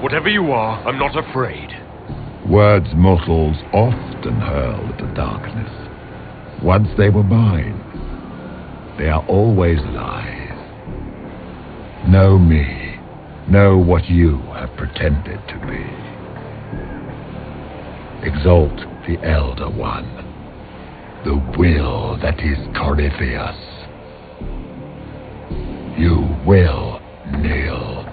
Whatever you are, I'm not afraid. Words mortals often hurl at the darkness. Once they were mine, they are always lies. Know me. Know what you have pretended to be. Exalt the Elder One, the will that is Corypheus. You will kneel.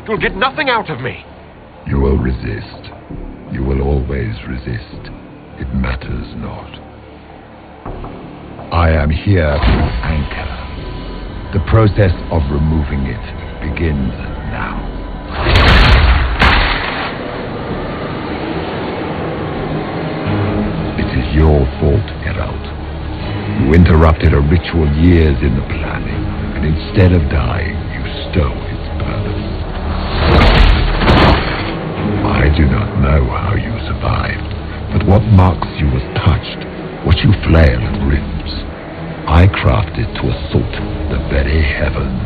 You'll get nothing out of me. You will resist. You will always resist. It matters not. I am here to anchor. The process of removing it begins now. It is your fault, Herald. You interrupted a ritual years in the planning, and instead of dying, you stole its purpose. I do not know how you survived, but what marks you as touched, what you flail and rims, I crafted to assault the very heavens.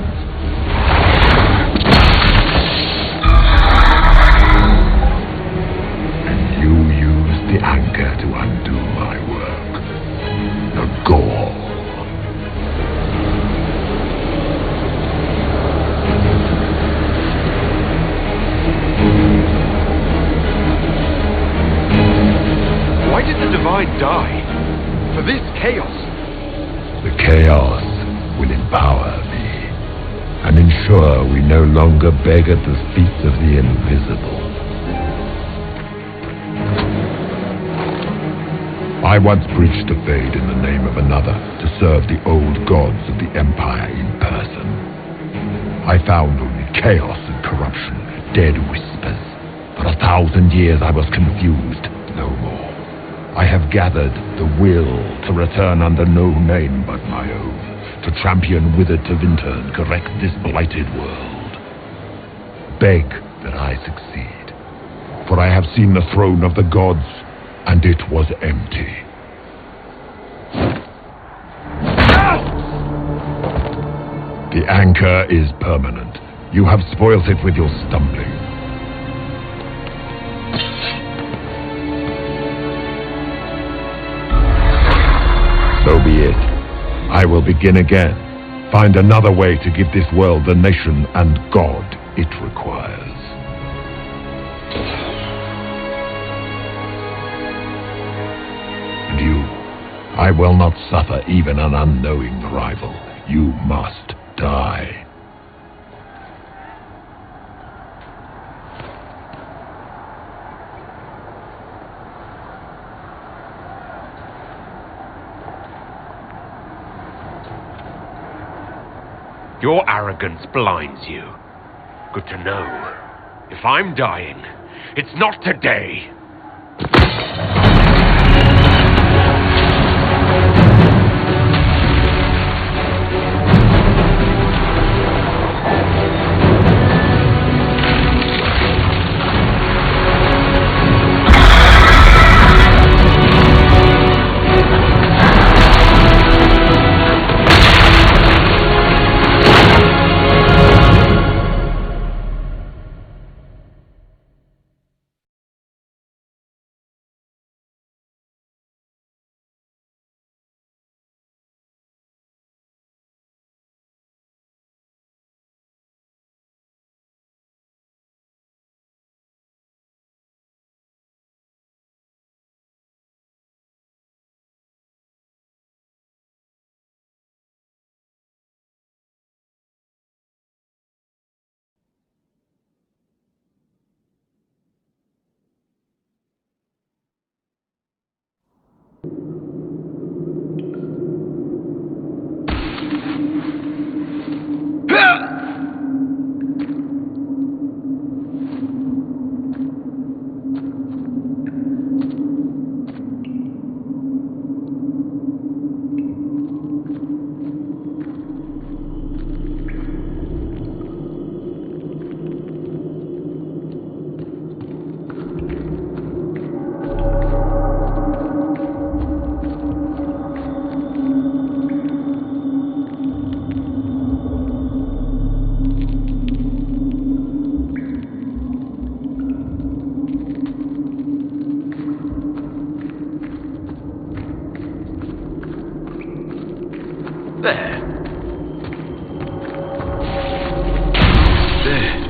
And you used the anchor to undo my work. The gall. Why did the Divine die? For this chaos. The chaos will empower me and ensure we no longer beg at the feet of the invisible. I once breached a Fade in the name of another to serve the old gods of the Empire in person. I found only chaos and corruption, dead whispers. For 1,000 years I was confused, no more. I have gathered the will to return under no name but my own, to champion withered to winter and correct this blighted world. Beg that I succeed, for I have seen the throne of the gods, and it was empty. The anchor is permanent. You have spoilt it with your stumbling. So be it. I will begin again. Find another way to give this world the nation and God it requires. And you, I will not suffer even an unknowing rival. You must die. Your arrogance blinds you. Good to know. If I'm dying, it's not today. There. There.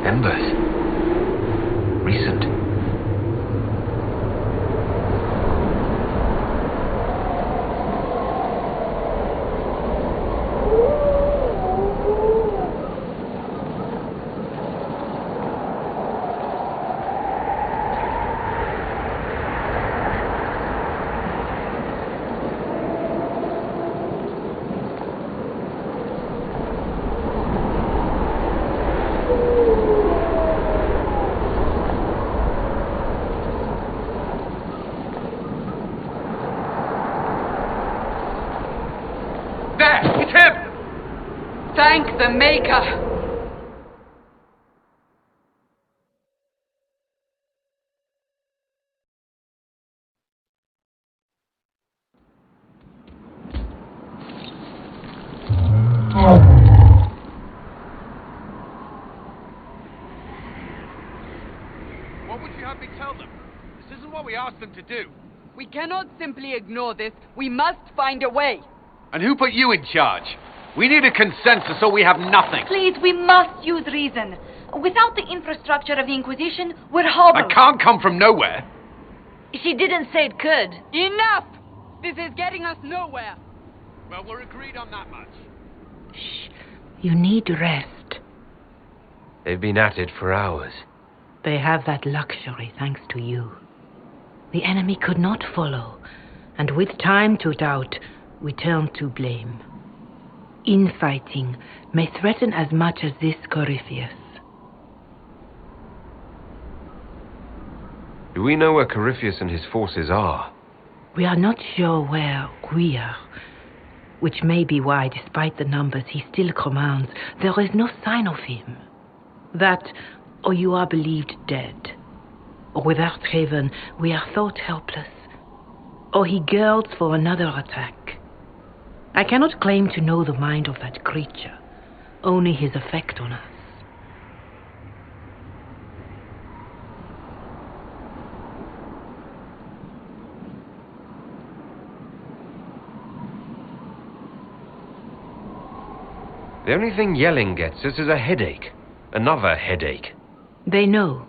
Embers. Recent. Thank the Maker! What would you have me tell them? This isn't what we asked them to do. We cannot simply ignore this. We must find a way. And who put you in charge? We need a consensus or we have nothing. Please, we must use reason. Without the infrastructure of the Inquisition, we're hobbled. I can't come from nowhere. She didn't say it could. Enough! This is getting us nowhere. Well, we're agreed on that much. Shh. You need rest. They've been at it for hours. They have that luxury thanks to you. The enemy could not follow, and with time to doubt, we turn to blame. Infighting may threaten as much as this Corypheus. Do we know where Corypheus and his forces are? We are not sure where we are, which may be why, despite the numbers he still commands, there is no sign of him. That, or you are believed dead, or without Haven, we are thought helpless, or he girds for another attack. I cannot claim to know the mind of that creature, only his effect on us. The only thing yelling gets us is a headache. Another headache. They know.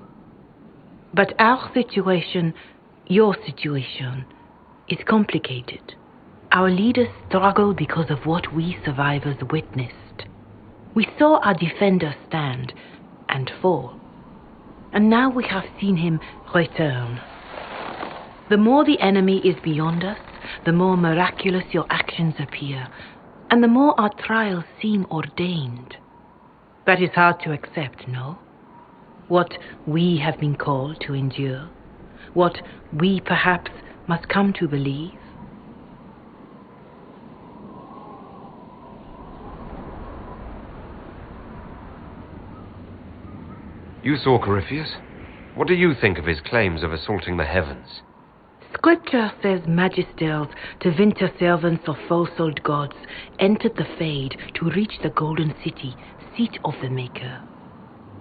But our situation, your situation, is complicated. Our leaders struggle because of what we survivors witnessed. We saw our defender stand and fall. And now we have seen him return. The more the enemy is beyond us, the more miraculous your actions appear, and the more our trials seem ordained. That is hard to accept, no? What we have been called to endure, what we perhaps must come to believe. You saw Corypheus? What do you think of his claims of assaulting the heavens? Scripture says magisters, winter servants of false-souled gods, entered the Fade to reach the golden city, seat of the Maker.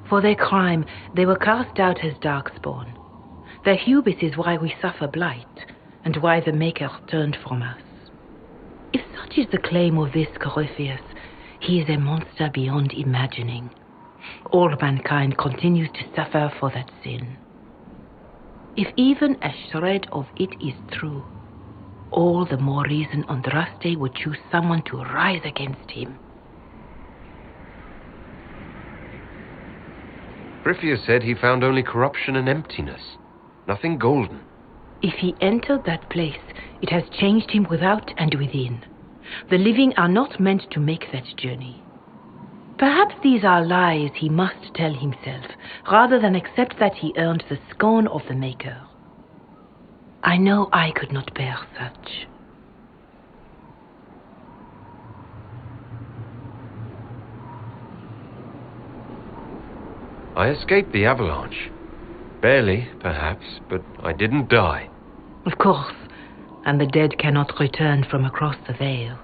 For their crime, they were cast out as darkspawn. Their hubris is why we suffer blight, and why the Maker turned from us. If such is the claim of this Corypheus, he is a monster beyond imagining. All mankind continues to suffer for that sin. If even a shred of it is true, all the more reason Andraste would choose someone to rise against him. Corypheus said he found only corruption and emptiness, nothing golden. If he entered that place, it has changed him without and within. The living are not meant to make that journey. Perhaps these are lies he must tell himself, rather than accept that he earned the scorn of the Maker. I know I could not bear such. I escaped the avalanche. Barely, perhaps, but I didn't die. Of course, and the dead cannot return from across the veil.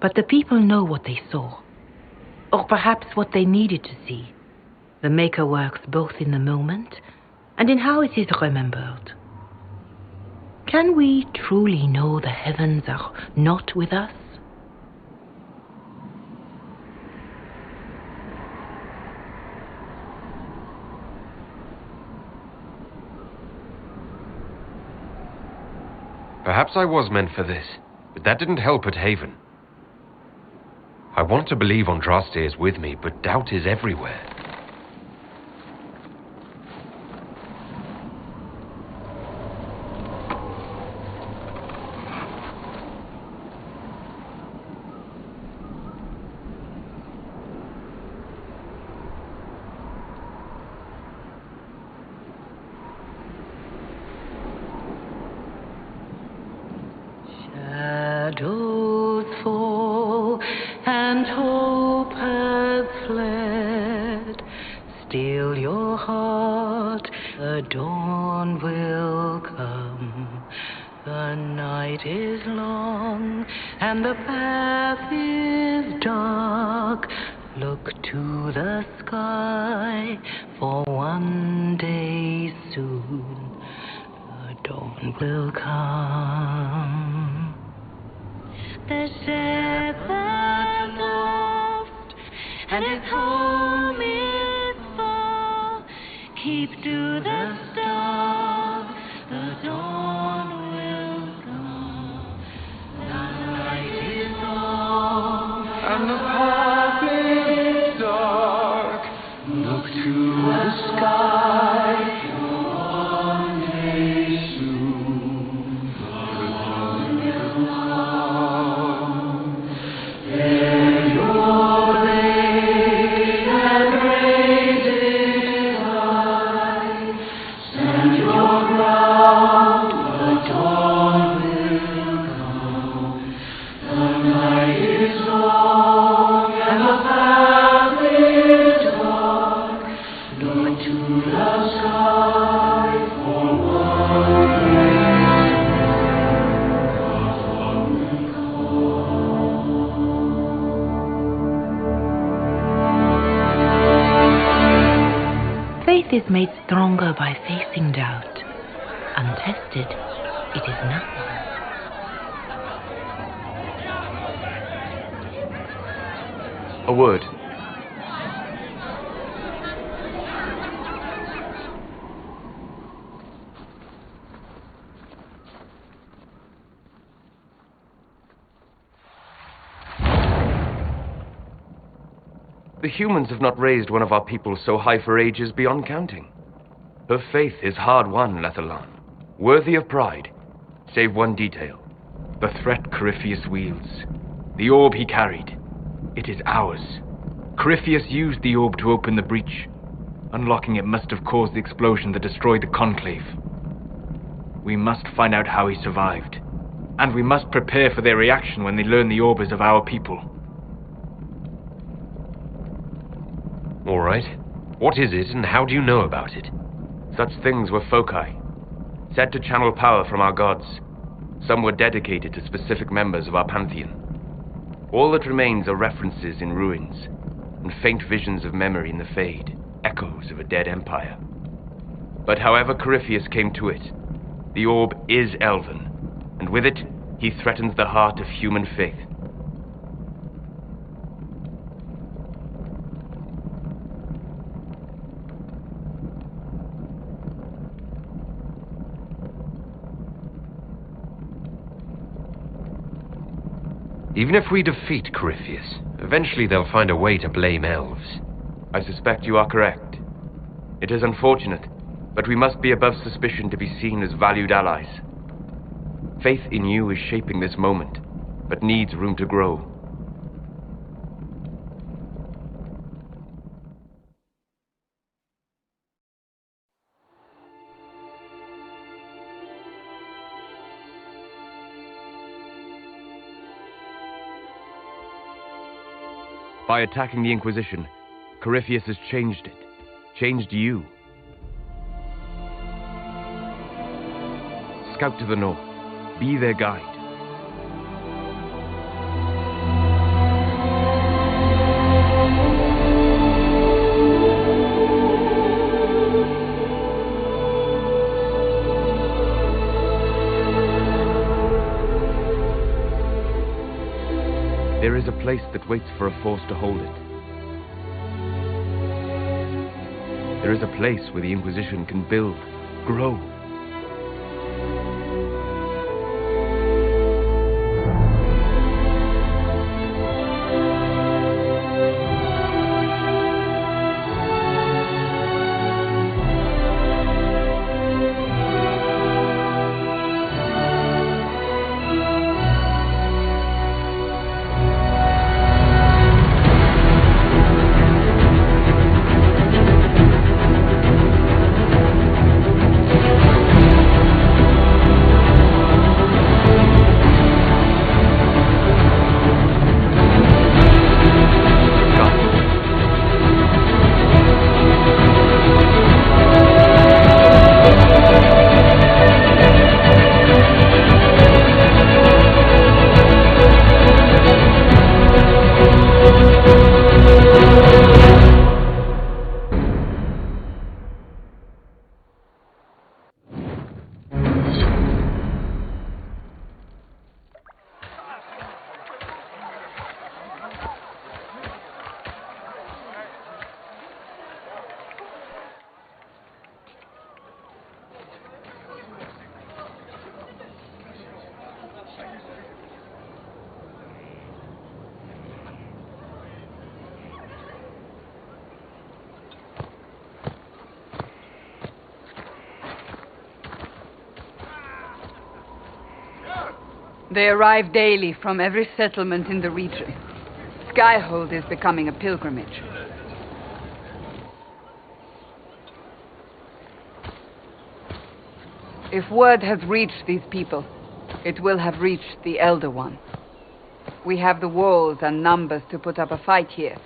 But the people know what they saw. Or perhaps what they needed to see. The Maker works both in the moment and in how it is remembered. Can we truly know the heavens are not with us? Perhaps I was meant for this, but that didn't help at Haven. I want to believe Andraste is with me, but doubt is everywhere. Shadows fall and hope has fled. Still your heart, the dawn will come. The night is long and the path is dark. Look to the sky, for one day soon the dawn will come. The shepherd lost, and his home is far. Keep to the star, the dawn will come. The night is long, and the path is dark. Look to the sky, for one day soon the dawn will come. There your blade and raise it high. Stand your ground, the dawn will come. The night is long and the path is dark. Look to the sky, for one day Faith is made stronger by facing doubt. Untested, it is nothing. A word. The humans have not raised one of our people so high for ages beyond counting. Her faith is hard-won, Lethalan, worthy of pride, save one detail. The threat Corypheus wields. The orb he carried. It is ours. Corypheus used the orb to open the breach. Unlocking it must have caused the explosion that destroyed the Conclave. We must find out how he survived. And we must prepare for their reaction when they learn the orb is of our people. All right. What is it, and how do you know about it? Such things were foci, said to channel power from our gods. Some were dedicated to specific members of our pantheon. All that remains are references in ruins, and faint visions of memory in the fade, echoes of a dead empire. But however Corypheus came to it, the orb is elven, and with it, he threatens the heart of human faith. Even if we defeat Corypheus, eventually they'll find a way to blame elves. I suspect you are correct. It is unfortunate, but we must be above suspicion to be seen as valued allies. Faith in you is shaping this moment, but needs room to grow. By attacking the Inquisition, Corypheus has changed it. Changed you. Scout to the north. Be their guide. There is a place that waits for a force to hold it. There is a place where the Inquisition can build, grow. They arrive daily from every settlement in the region. Skyhold is becoming a pilgrimage. If word has reached these people, it will have reached the Elder One. We have the walls and numbers to put up a fight here,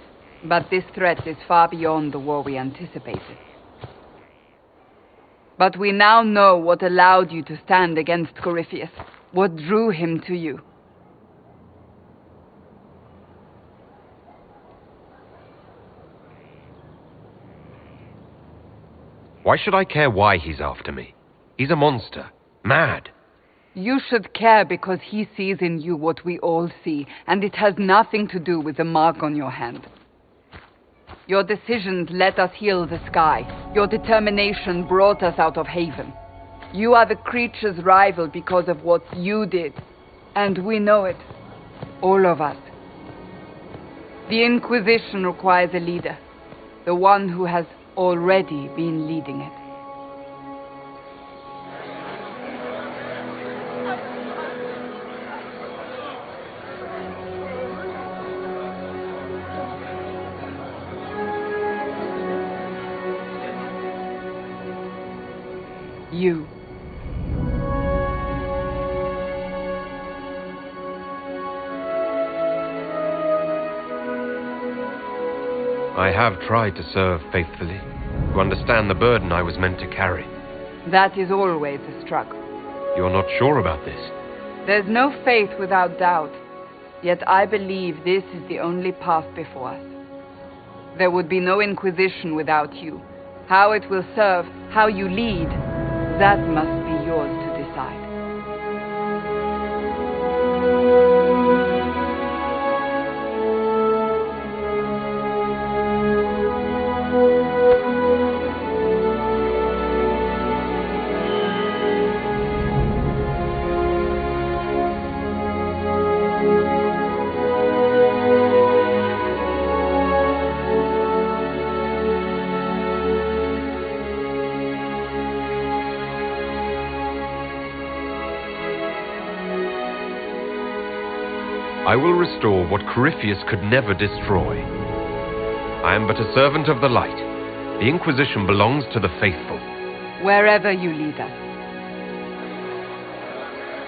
but this threat is far beyond the war we anticipated. But we now know what allowed you to stand against Corypheus. What drew him to you? Why should I care why he's after me? He's a monster. Mad. You should care because he sees in you what we all see, and it has nothing to do with the mark on your hand. Your decisions let us heal the sky. Your determination brought us out of Haven. You are the creature's rival because of what you did. And we know it. All of us. The Inquisition requires a leader. The one who has already been leading it. You. I have tried to serve faithfully, to understand the burden I was meant to carry. That is always a struggle. You're not sure about this? There's no faith without doubt. Yet I believe this is the only path before us. There would be no Inquisition without you. How it will serve, how you lead, that must be yours to decide. I will restore what Corypheus could never destroy. I am but a servant of the light. The Inquisition belongs to the faithful. Wherever you lead us.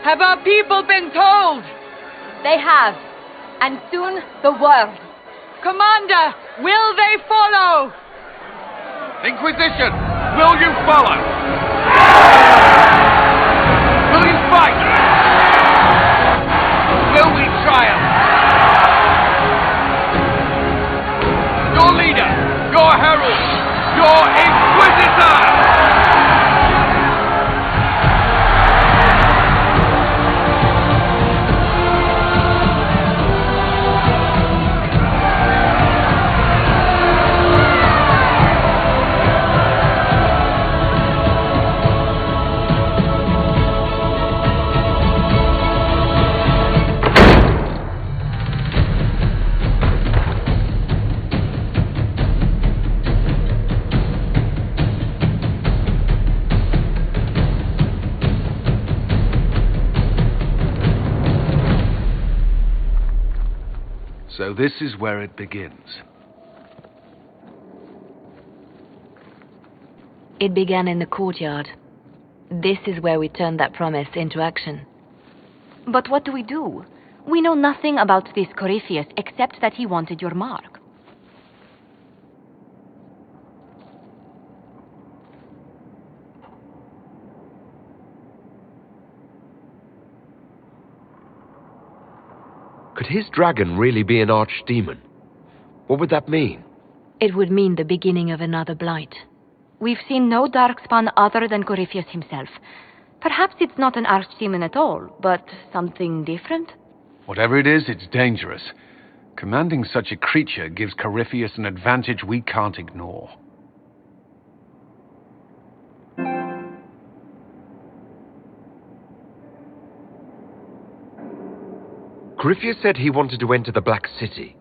Have our people been told? They have. And soon, the world. Commander, will they follow? Inquisition, will you follow? Will you fight? Will we triumph? Your leader, your herald, your Inquisitor! So this is where it begins. It began in the courtyard. This is where we turned that promise into action. But what do? We know nothing about this Corypheus except that he wanted your mark. Could his dragon really be an archdemon? What would that mean? It would mean the beginning of another blight. We've seen no darkspawn other than Corypheus himself. Perhaps it's not an archdemon at all, but something different? Whatever it is, it's dangerous. Commanding such a creature gives Corypheus an advantage we can't ignore. Corypheus said he wanted to enter the Black City,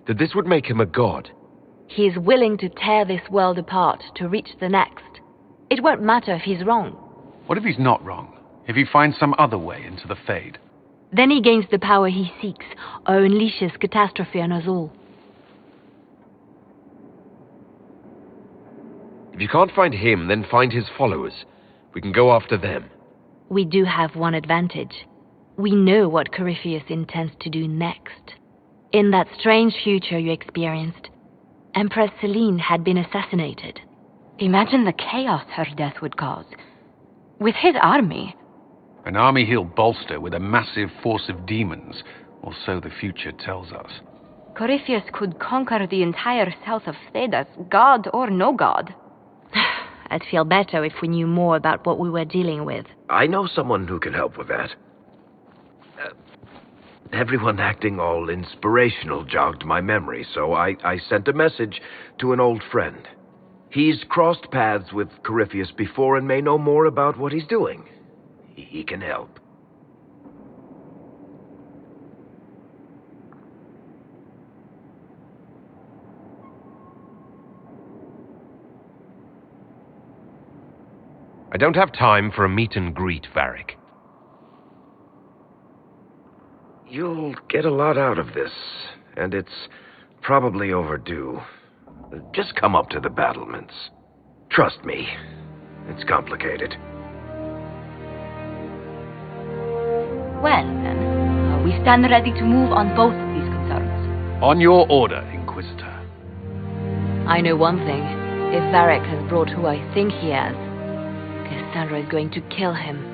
that this would make him a god. He is willing to tear this world apart to reach the next. It won't matter if he's wrong. What if he's not wrong? If he finds some other way into the Fade? Then he gains the power he seeks, or unleashes catastrophe on us all. If you can't find him, then find his followers. We can go after them. We do have one advantage. We know what Corypheus intends to do next. In that strange future you experienced, Empress Selene had been assassinated. Imagine the chaos her death would cause. With his army. An army he'll bolster with a massive force of demons, or so the future tells us. Corypheus could conquer the entire south of Thedas, god or no god. I'd feel better if we knew more about what we were dealing with. I know someone who can help with that. Everyone acting all inspirational jogged my memory, so I sent a message to an old friend. He's crossed paths with Corypheus before and may know more about what he's doing. He can help. I don't have time for a meet and greet, Varric. You'll get a lot out of this, and it's probably overdue. Just come up to the battlements. Trust me, it's complicated. Well, then, we stand ready to move on both of these concerns. On your order, Inquisitor. I know one thing. If Varric has brought who I think he has, Cassandra is going to kill him.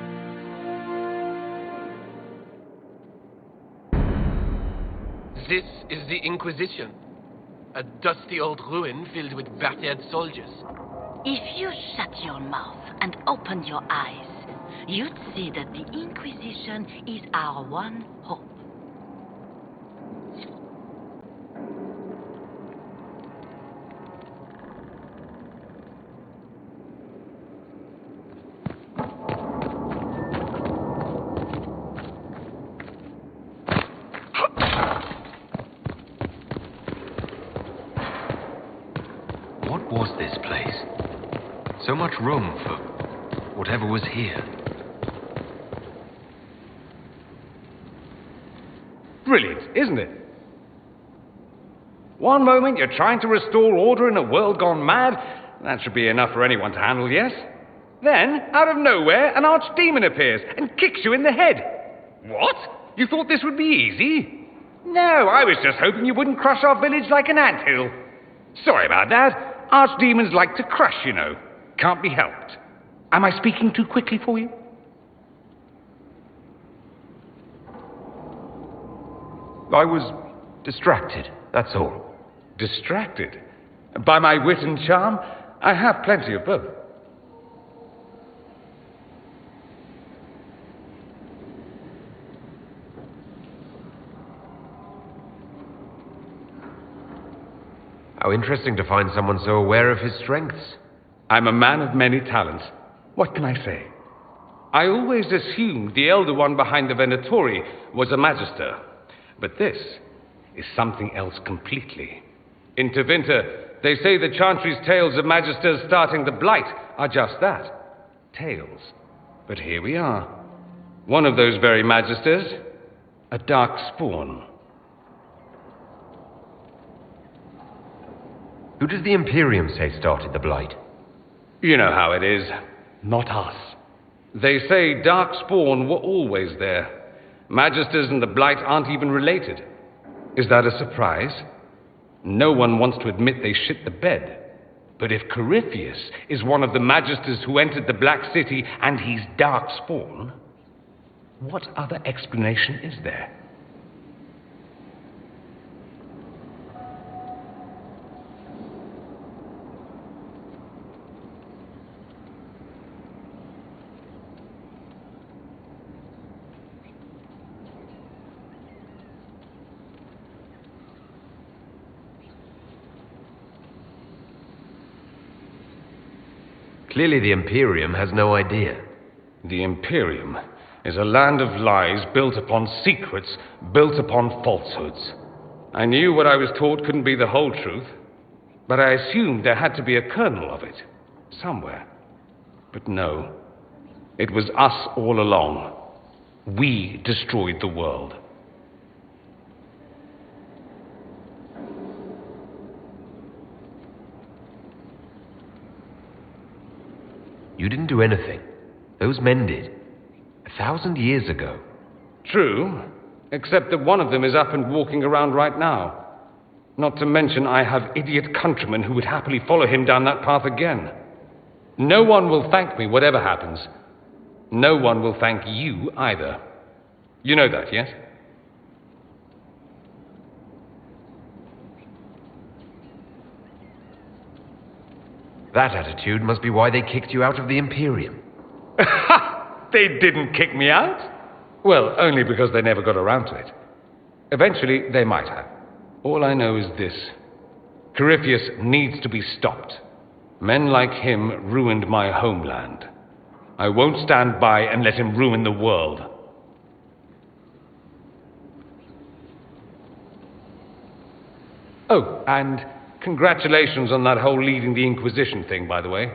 This is the Inquisition. A dusty old ruin filled with battered soldiers. If you shut your mouth and open your eyes, you'd see that the Inquisition is our one hope. What was this place? So much room for whatever was here. Brilliant, isn't it? One moment you're trying to restore order in a world gone mad. That should be enough for anyone to handle, yes? Then, out of nowhere, an archdemon appears and kicks you in the head. What? You thought this would be easy? No, I was just hoping you wouldn't crush our village like an anthill. Sorry about that. Archdemons like to crush, you know. Can't be helped. Am I speaking too quickly for you? I was distracted, that's all. Distracted? By my wit and charm? I have plenty of both. How interesting to find someone so aware of his strengths. I'm a man of many talents. What can I say? I always assumed the elder one behind the Venatori was a magister. But this is something else completely. In Tevinter, they say the Chantry's tales of magisters starting the Blight are just that. Tales. But here we are. One of those very magisters, a dark spawn. Who does the Imperium say started the Blight? You know how it is. Not us. They say dark spawn were always there. Magisters and the Blight aren't even related. Is that a surprise? No one wants to admit they shit the bed. But if Corypheus is one of the Magisters who entered the Black City and he's dark spawn, what other explanation is there? Clearly the Imperium has no idea. The Imperium is a land of lies built upon secrets, built upon falsehoods. I knew what I was taught couldn't be the whole truth, but I assumed there had to be a kernel of it, somewhere. But no, it was us all along. We destroyed the world. You didn't do anything. Those men did. 1,000 years ago. True, except that one of them is up and walking around right now. Not to mention I have idiot countrymen who would happily follow him down that path again. No one will thank me, whatever happens. No one will thank you either. You know that, yes? That attitude must be why they kicked you out of the Imperium. They didn't kick me out? Well, only because they never got around to it. Eventually, they might have. All I know is this. Corypheus needs to be stopped. Men like him ruined my homeland. I won't stand by and let him ruin the world. Oh, and congratulations on that whole leading the Inquisition thing, by the way.